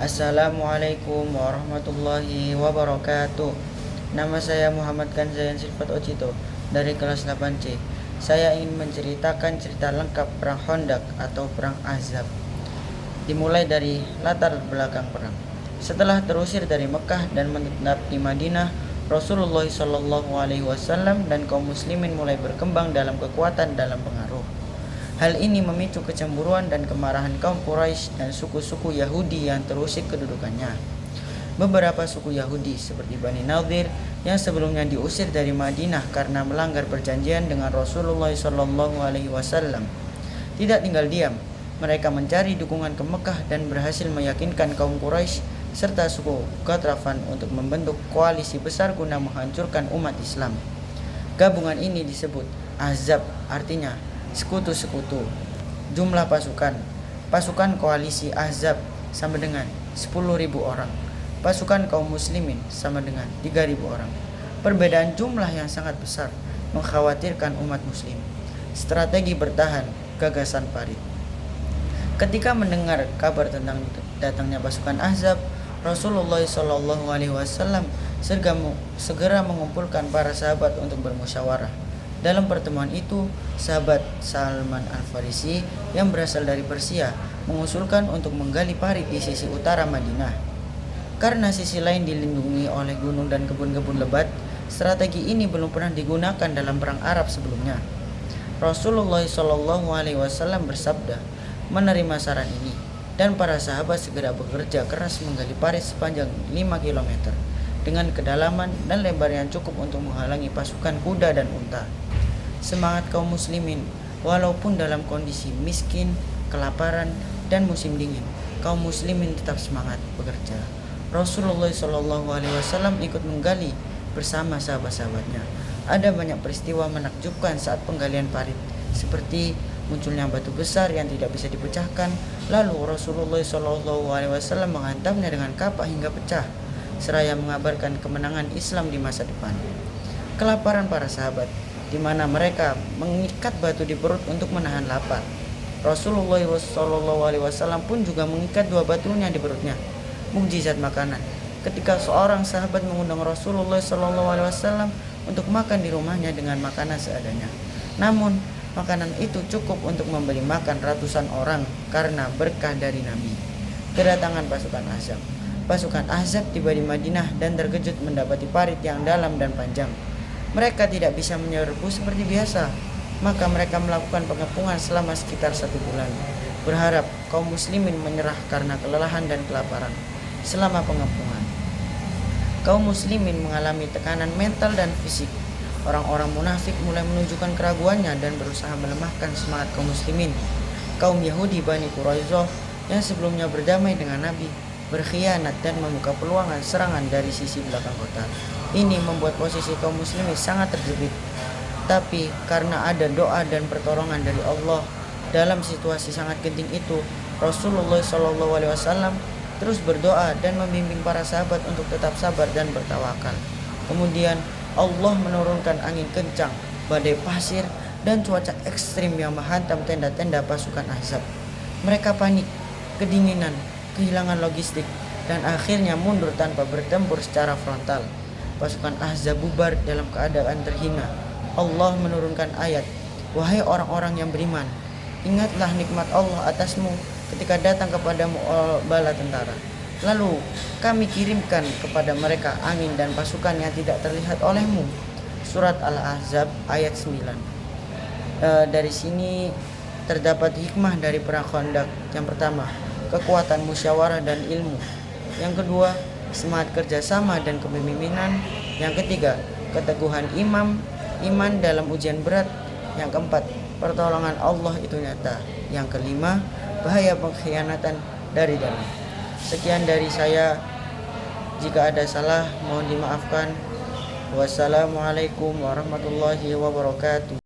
Assalamualaikum warahmatullahi wabarakatuh. Nama saya Muhammad Kanzayan Silvat Ocito dari kelas 8C. Saya ingin menceritakan cerita lengkap Perang Khandaq atau Perang Ahzab. Dimulai dari latar belakang perang. Setelah terusir dari Mekah dan menetap di Madinah, Rasulullah SAW dan kaum muslimin mulai berkembang dalam kekuatan dalam pengaruh. Hal ini memicu kecemburuan dan kemarahan kaum Quraisy dan suku-suku Yahudi yang terusik kedudukannya. Beberapa suku Yahudi seperti Bani Nadir yang sebelumnya diusir dari Madinah karena melanggar perjanjian dengan Rasulullah SAW tidak tinggal diam. Mereka mencari dukungan ke Mekah dan berhasil meyakinkan kaum Quraisy serta suku Ghatrafan untuk membentuk koalisi besar guna menghancurkan umat Islam. Gabungan ini disebut Ahzab, artinya sekutu-sekutu. Jumlah pasukan koalisi Ahzab sama dengan 10.000 orang. Pasukan kaum muslimin sama dengan 3.000 orang. Perbedaan jumlah yang sangat besar mengkhawatirkan umat muslim. Strategi bertahan, gagasan Farid. Ketika mendengar kabar tentang datangnya pasukan Ahzab, Rasulullah SAW segera mengumpulkan para sahabat untuk bermusyawarah. Dalam pertemuan itu, sahabat Salman Al-Farisi yang berasal dari Persia mengusulkan untuk menggali parit di sisi utara Madinah. Karena sisi lain dilindungi oleh gunung dan kebun-kebun lebat, strategi ini belum pernah digunakan dalam perang Arab sebelumnya. Rasulullah SAW bersabda menerima saran ini, dan para sahabat segera bekerja keras menggali parit sepanjang 5 km dengan kedalaman dan lebar yang cukup untuk menghalangi pasukan kuda dan unta. Semangat kaum muslimin, walaupun dalam kondisi miskin, kelaparan, dan musim dingin, kaum muslimin tetap semangat bekerja. Rasulullah SAW ikut menggali bersama sahabat-sahabatnya. Ada banyak peristiwa menakjubkan saat penggalian parit, seperti munculnya batu besar yang tidak bisa dipecahkan, lalu Rasulullah SAW menghantamnya dengan kapak hingga pecah, seraya mengabarkan kemenangan Islam di masa depan. Kelaparan para sahabat, di mana mereka mengikat batu di perut untuk menahan lapar. Rasulullah SAW pun juga mengikat 2 batunya di perutnya. Mukjizat makanan. Ketika seorang sahabat mengundang Rasulullah SAW untuk makan di rumahnya dengan makanan seadanya. Namun, makanan itu cukup untuk memberi makan ratusan orang karena berkah dari Nabi. Kedatangan pasukan Ahzab. Pasukan Ahzab tiba di Madinah dan terkejut mendapati parit yang dalam dan panjang. Mereka tidak bisa menyerbu seperti biasa, maka mereka melakukan pengepungan selama sekitar 1 bulan, berharap kaum muslimin menyerah karena kelelahan dan kelaparan. Selama pengepungan, kaum muslimin mengalami tekanan mental dan fisik. Orang-orang munafik mulai menunjukkan keraguannya dan berusaha melemahkan semangat kaum muslimin. Kaum Yahudi Bani Quraisyah yang sebelumnya berdamai dengan Nabi berkhianat dan membuka peluangan serangan dari sisi belakang kota. Ini membuat posisi kaum muslimin sangat terjepit. Tapi karena ada doa dan pertolongan dari Allah dalam situasi sangat genting itu, Rasulullah SAW terus berdoa dan membimbing para sahabat untuk tetap sabar dan bertawakal. Kemudian Allah menurunkan angin kencang, badai pasir, dan cuaca ekstrim yang menghantam tenda-tenda pasukan Ahzab. Mereka panik, kedinginan, kehilangan logistik, dan akhirnya mundur tanpa bertempur secara frontal. Pasukan Ahzab bubar dalam keadaan terhina. Allah menurunkan ayat, "Wahai orang-orang yang beriman, ingatlah nikmat Allah atasmu ketika datang kepadamu bala tentara. Lalu kami kirimkan kepada mereka angin dan pasukan yang tidak terlihat olehmu." Surat Al-Ahzab ayat 9. Dari sini terdapat hikmah dari perang Khandaq. Yang pertama, kekuatan musyawarah dan ilmu. Yang kedua, semangat kerjasama dan kepemimpinan. Yang ketiga, keteguhan iman dalam ujian berat. Yang keempat, pertolongan Allah itu nyata. Yang kelima, bahaya pengkhianatan dari dalam. Sekian dari saya. Jika ada salah, mohon dimaafkan. Wassalamualaikum warahmatullahi wabarakatuh.